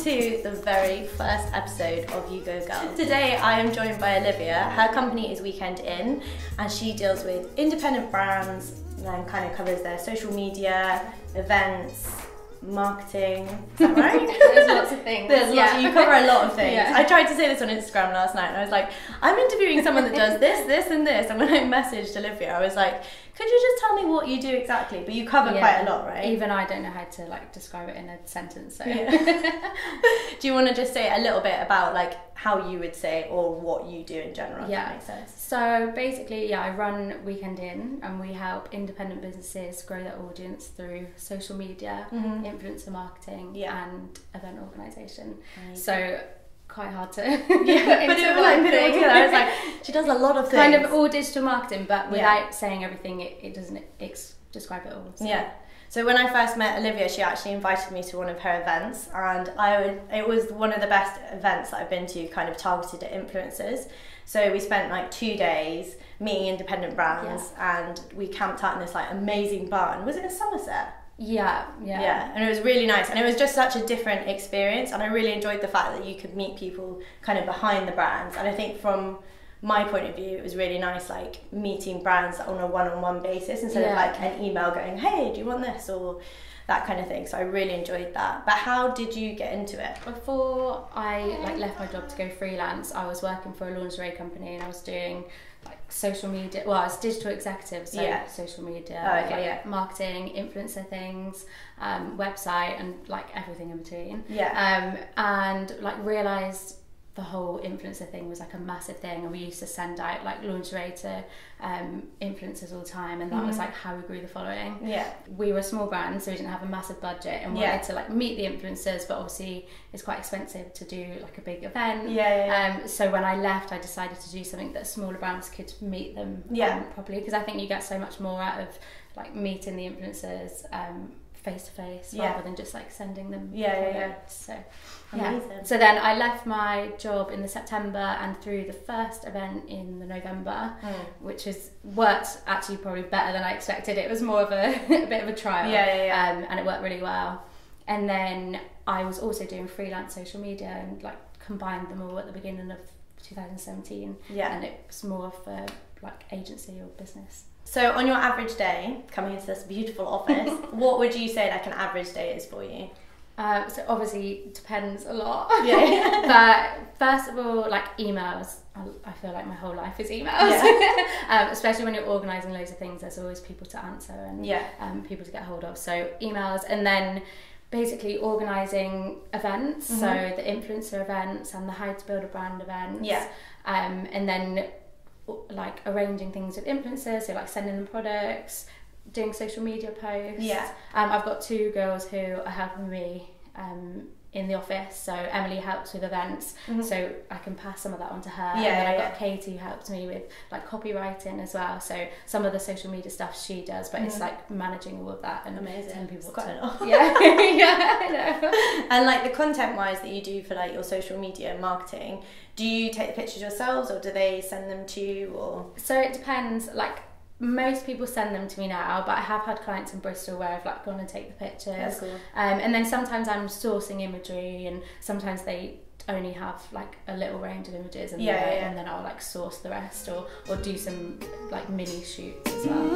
to the very first episode of You Go Girl. Today I am joined by Olivia. Her company is Weekend In and she deals with independent brands and kind of covers their social media, events, marketing. Is that right? There's lots of things. There's lots of, you cover a lot of things. Yeah. I tried to say this on Instagram last night and I was like, I'm interviewing someone that does this, this and this, and when I messaged Olivia I was like, could you just tell me what you do exactly? But you cover quite a lot, right? Even I don't know how to like describe it in a sentence. So. Yeah. Do you want to just say a little bit about like how you would say or what you do in general? Yeah. If that makes sense. So basically, I run Weekend In, and we help independent businesses grow their audience through social media, influencer marketing, and event organisation. So quite hard to put it all together. I was like, she does a lot of things. Kind of all digital marketing, but without saying everything, it doesn't describe it all. So. Yeah. So when I first met Olivia, she actually invited me to one of her events, and it was one of the best events that I've been to, kind of targeted at influencers. So we spent like 2 days meeting independent brands, and we camped out in this like amazing barn. Was it in Somerset? Yeah, and it was really nice, and it was just such a different experience, and I really enjoyed the fact that you could meet people kind of behind the brands. And I think from my point of view, it was really nice, like meeting brands on a one-on-one basis instead of like an email going, hey, do you want this, or that kind of thing. So I really enjoyed that. But how did you get into it? Before I like left my job to go freelance, I was working for a lingerie company, and I was doing like social media. Well, I was digital executive, so social media, marketing, influencer things, website, and like everything in between. And like realised the whole influencer thing was like a massive thing, and we used to send out like lingerie to influencers all the time, and that was like how we grew the following. We were a small brand, so we didn't have a massive budget, and wanted to like meet the influencers, but obviously it's quite expensive to do like a big event. So when I left, I decided to do something that smaller brands could meet them properly, because I think you get so much more out of like meeting the influencers face to face rather than just like sending them So amazing. So then I left my job in the September and threw the first event in the November, which worked actually probably better than I expected. It was more of a bit of a trial, and it worked really well. And then I was also doing freelance social media and like combined them all at the beginning of 2017. And it was more of a like agency or business. So on your average day, coming into this beautiful office, what would you say like an average day is for you? So obviously it depends a lot. But first of all, like emails, I feel like my whole life is emails. Especially when you're organising loads of things, there's always people to answer and people to get hold of. So emails, and then basically organising events, so the influencer events and the how to build a brand events. And then like arranging things with influencers, so like sending them products, doing social media posts. I've got 2 girls who are helping me in the office, so Emily helps with events, so I can pass some of that on to her. And then I've got Katie who helps me with like copywriting as well, so some of the social media stuff she does, but it's like managing all of that and telling people what to I know. And like the content wise that you do for like your social media and marketing, do you take the pictures yourselves or do they send them to you? Or so it depends. Like most people send them to me now, but I have had clients in Bristol where I've like gone and take the pictures. That's cool. And then sometimes I'm sourcing imagery, and sometimes they only have like a little range of images, and and then I'll like source the rest, or do some like mini shoots as well.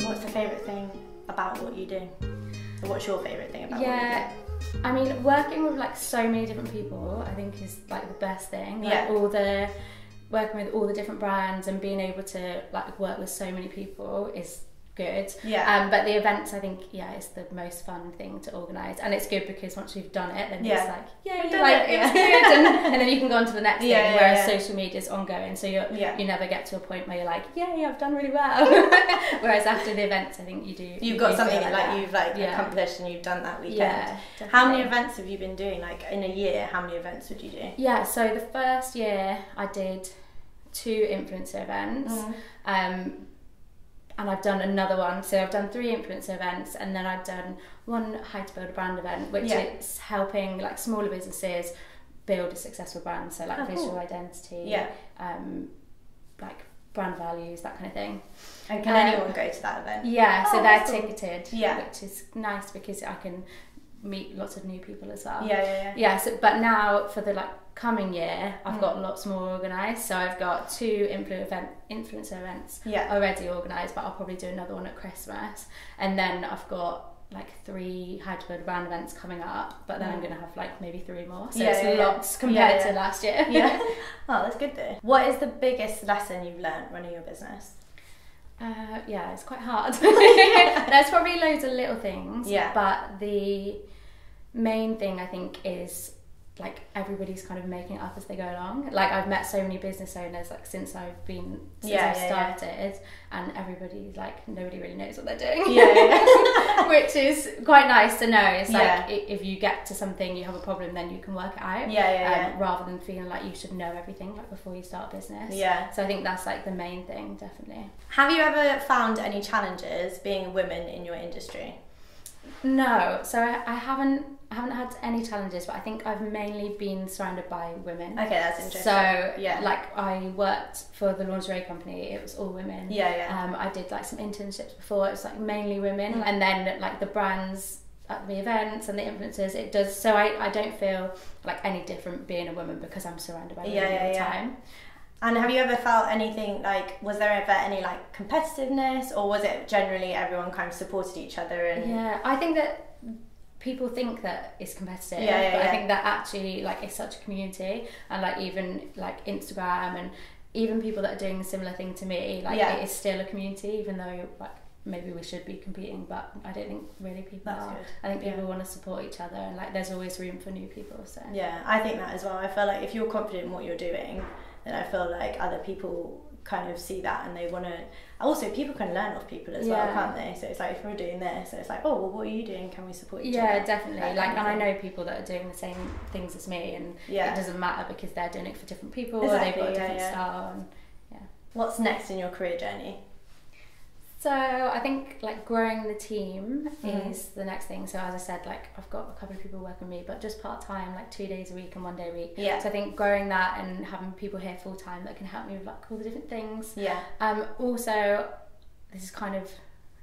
What's the favourite thing about what you do? Or what's your favourite thing about what you do? I mean, working with like so many different people I think is like the best thing. Like working with all the different brands and being able to like work with so many people is good. But the events, I think, is the most fun thing to organise, and it's good because once you've done it, then it's like it's good, and then you can go on to the next thing. Whereas social media is ongoing, so you never get to a point where you're like, I've done really well. Whereas after the events, I think you've got something like you've like accomplished and you've done that weekend. How many events have you been doing? Like in a year, how many events would you do? So the first year I did 2 influencer events. And I've done another one, so I've done 3 influencer events, and then I've done 1 how to build a brand event, which is helping like smaller businesses build a successful brand, so like visual identity, like brand values, that kind of thing. And can anyone go to that event? So they're ticketed, which is nice because I can meet lots of new people as well. Yeah. So, but now for the like coming year, I've got lots more organised. So I've got 2 influencer events already organised, but I'll probably do another one at Christmas. And then I've got like 3 How to Build a Brand events coming up, but then I'm going to have like maybe 3 more. So it's lots compared to last year. Oh, that's good though. What is the biggest lesson you've learned running your business? It's quite hard. There's probably loads of little things, but the main thing I think is like everybody's kind of making it up as they go along. Like I've met so many business owners like since I've started, and everybody's like, nobody really knows what they're doing. Which is quite nice to know. It's like if you get to something, you have a problem, then you can work it out. Rather than feeling like you should know everything like before you start a business. So I think that's like the main thing, definitely. Have you ever found any challenges being women in your industry? No, so I haven't had any challenges, but I think I've mainly been surrounded by women. Okay, that's interesting. So like I worked for the lingerie company, it was all women. I did like some internships before, it was like mainly women, and then like the brands at the events and the influencers, it does. So I don't feel like any different being a woman because I'm surrounded by women all the time. And have you ever felt anything like, was there ever any like competitiveness, or was it generally everyone kind of supported each other? And I think that people think that it's competitive, but I think that actually like it's such a community, and like even like Instagram and even people that are doing a similar thing to me, like it is still a community, even though like maybe we should be competing, but I don't think really people are. Good. I think people want to support each other, and like there's always room for new people. So I think that as well. I feel like if you're confident in what you're doing, then I feel like other people kind of see that and they want to. Also, people can learn off people as well, can't they? So it's like if we're doing this, it's like, oh well, what are you doing? Can we support each other? Yeah, definitely. Like, and I know people that are doing the same things as me, and it doesn't matter because they're doing it for different people, or they've got a different style. And what's next in your career journey? So I think like growing the team is the next thing. So as I said, like I've got a couple of people working with me, but just part-time, like 2 days a week and 1 day a week. So I think growing that and having people here full-time that can help me with like all the different things. Also, this is kind of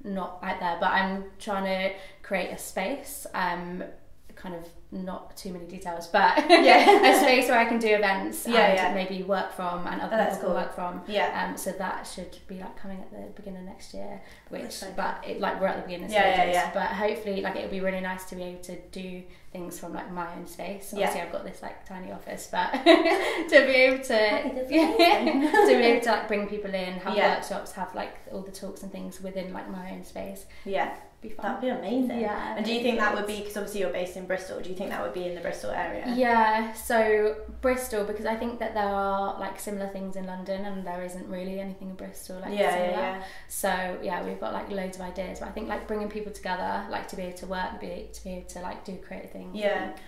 not out there, but I'm trying to create a space, kind of not too many details, but a space where I can do events and maybe work from, and other people can work from. So that should be like coming at the beginning of next year, which but it like we're at the beginning stages. But hopefully like it'll be really nice to be able to do things from like my own space. Obviously I've got this like tiny office, but to be able to like bring people in, have workshops, have like all the talks and things within like my own space. Be fun. That'd be amazing. And do you think that would be, because obviously you're based in Bristol, do you think that would be in the Bristol area? So Bristol, because I think that there are like similar things in London and there isn't really anything in Bristol like similar. So we've got like loads of ideas, but I think like bringing people together, like to be able to work, to be able to like do creative things.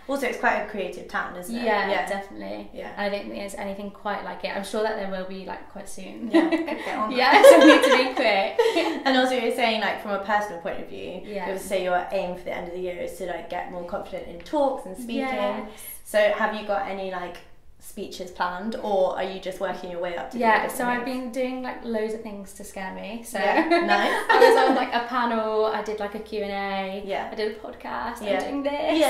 Also it's quite a creative town, isn't it? Definitely. And I don't think there's anything quite like it. I'm sure that there will be like quite soon. So we need to be quick. And also you're saying like from a personal point of view, you would say your aim for the end of the year is to like get more confident in talks and speaking. So have you got any like speeches planned, or are you just working your way up to so I've been doing like loads of things to scare me. So nice. I was on like a panel, I did like a Q&A, I did a podcast, I'm doing this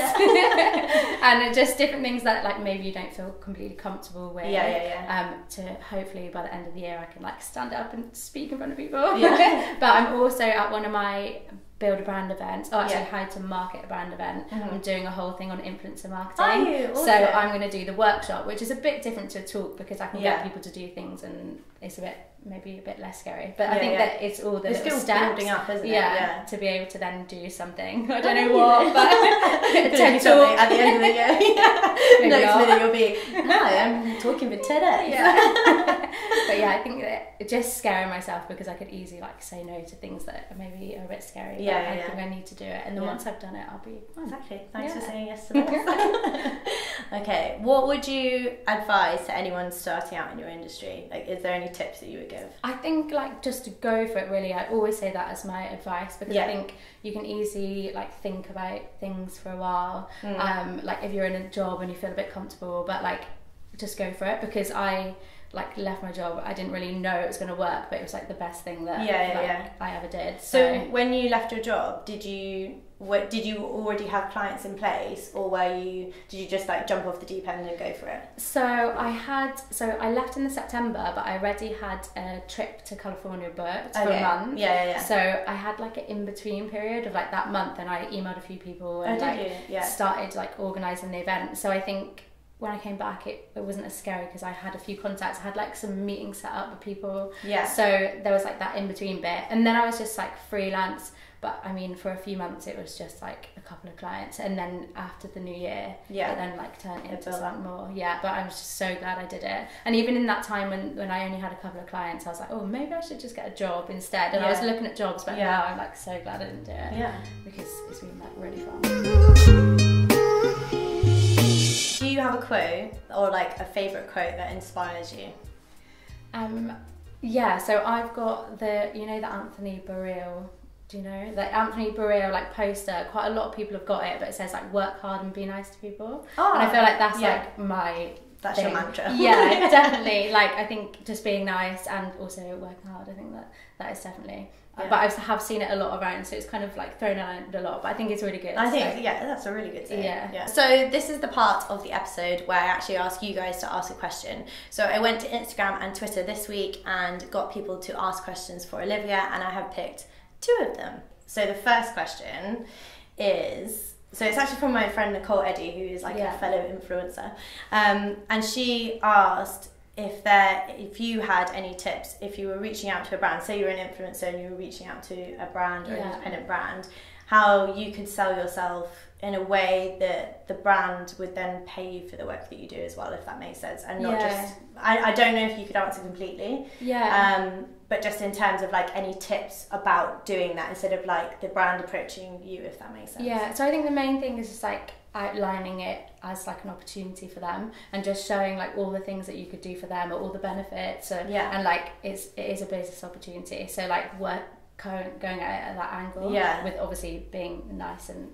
and just different things that like maybe you don't feel completely comfortable with. To hopefully by the end of the year I can like stand up and speak in front of people. But I'm also at one of my build a brand event, how to market a brand event. I'm doing a whole thing on influencer marketing. Awesome. So I'm going to do the workshop, which is a bit different to a talk because I can get people to do things and it's maybe a bit less scary. But I think that it's all the little steps building up, isn't it? To be able to then do something. I don't know what, but TED talk at the end of the year. Next minute you'll be, hi, I'm talking with TEDx. But I think that just scaring myself because I could easily like say no to things that maybe are a bit scary. I think I need to do it, and then once I've done it, I'll be fine. Exactly. Thanks for saying yes to this. Okay, what would you advise to anyone starting out in your industry? Like, is there any tips that you would give? I think like just to go for it. Really, I always say that as my advice because I think you can easily like think about things for a while. Like if you're in a job and you feel a bit comfortable, but like just go for it, because I like left my job. I didn't really know it was going to work, but it was like the best thing that I ever did. So when you left your job, did you already have clients in place, or did you just like jump off the deep end and go for it? So I left in the September, but I already had a trip to California booked for a month. So I had like an in-between period of like that month, and I emailed a few people and started like organising the event. So I think when I came back, it wasn't as scary because I had a few contacts. I had like some meetings set up with people. Yeah. So there was like that in-between bit. And then I was just like freelance. But I mean, for a few months, it was just like a couple of clients. And then after the new year, it then like turned into something more. Yeah, but I was just so glad I did it. And even in that time when I only had a couple of clients, I was like, oh, maybe I should just get a job instead. And I was looking at jobs, but now I'm like so glad I didn't do it. Yeah. Because it's been like really fun. Do you have a quote or like a favourite quote that inspires you? Yeah, so I've got the Anthony Bourriel, do you know? The Anthony Bourriel like poster, quite a lot of people have got it, but it says like work hard and be nice to people. Oh, and I feel like that's like that's your mantra. Yeah, definitely. Like I think just being nice and also working hard, I think that is definitely. Yeah. But I have seen it a lot around, so it's kind of like thrown around a lot, but I think it's really good. I think, that's a really good thing. Yeah. So this is the part of the episode where I actually ask you guys to ask a question. So I went to Instagram and Twitter this week and got people to ask questions for Olivia, and I have picked 2 of them. So the first question is, so it's actually from my friend Nicole Eddy, who is like a fellow influencer, and she asked if you had any tips if you were reaching out to a brand, say you're an influencer and you were reaching out to a brand or an independent brand, how you could sell yourself in a way that the brand would then pay you for the work that you do as well, if that makes sense, and not just I don't know if you could answer completely, but just in terms of like any tips about doing that instead of like the brand approaching you, if that makes sense. Yeah, so I think the main thing is just like outlining it as like an opportunity for them and just showing like all the things that you could do for them or all the benefits and like it is a business opportunity, so like going at that angle with obviously being nice and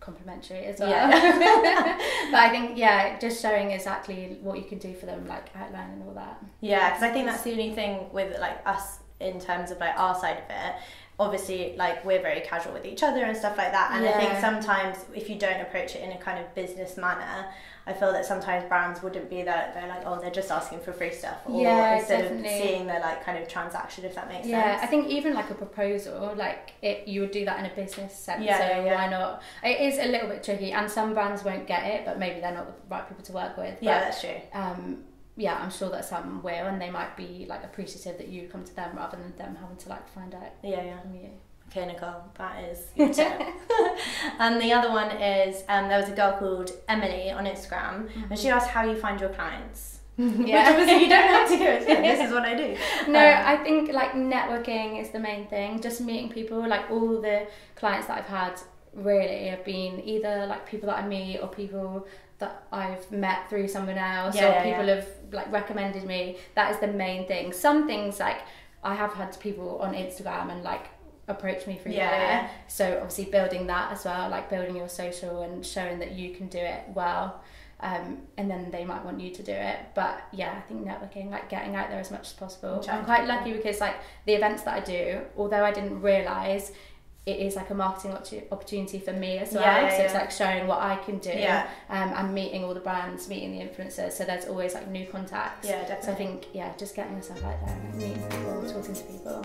complimentary as well. But I think just showing exactly what you can do for them, like outlining all that. Because I think that's the only thing with like us in terms of like our side of it. Obviously, like we're very casual with each other and stuff like that, and I think sometimes if you don't approach it in a kind of business manner, I feel that sometimes brands wouldn't be that they're like, oh, they're just asking for free stuff, or instead of seeing the like kind of transaction, if that makes sense. I think even like a proposal, like you would do that in a business sense, why not? It is a little bit tricky, and some brands won't get it, but maybe they're not the right people to work with. But, that's true. I'm sure that some will, and they might be like appreciative that you come to them rather than them having to like find out from you. Okay, Nicole, that is your tip. And the other one is there was a girl called Emily on Instagram, and she asked how you find your clients. Which obviously you don't have to do it. This is what I do. No, I think like networking is the main thing. Just meeting people. Like all the clients that I've had really have been either like people that I meet or people that I've met through someone else, or people have like recommended me. That is the main thing. Some things like I have had people on Instagram and like approach me through there. So obviously building that as well, like building your social and showing that you can do it well. And then they might want you to do it. But I think networking, like getting out there as much as possible. I'm quite lucky because like the events that I do, although I didn't realise, it is like a marketing opportunity for me as well. So it's like showing what I can do, and meeting all the brands, meeting the influencers. So there's always like new contacts. Yeah, definitely. So I think just getting yourself out there and meeting people, talking to people.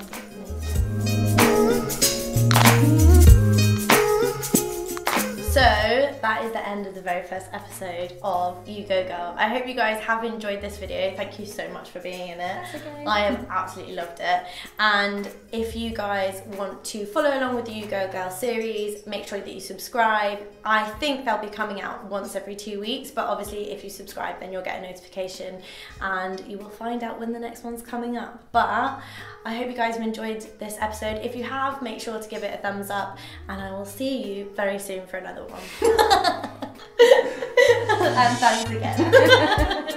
So that is the end of the very first episode of You Go Girl. I hope you guys have enjoyed this video. Thank you so much for being in it. That's okay. I have absolutely loved it. And if you guys want to follow along with the You Go Girl series, make sure that you subscribe. I think they'll be coming out once every 2 weeks, but obviously if you subscribe then you'll get a notification and you will find out when the next one's coming up. But I hope you guys have enjoyed this episode. If you have, make sure to give it a thumbs up, and I will see you very soon for another one. And thanks again.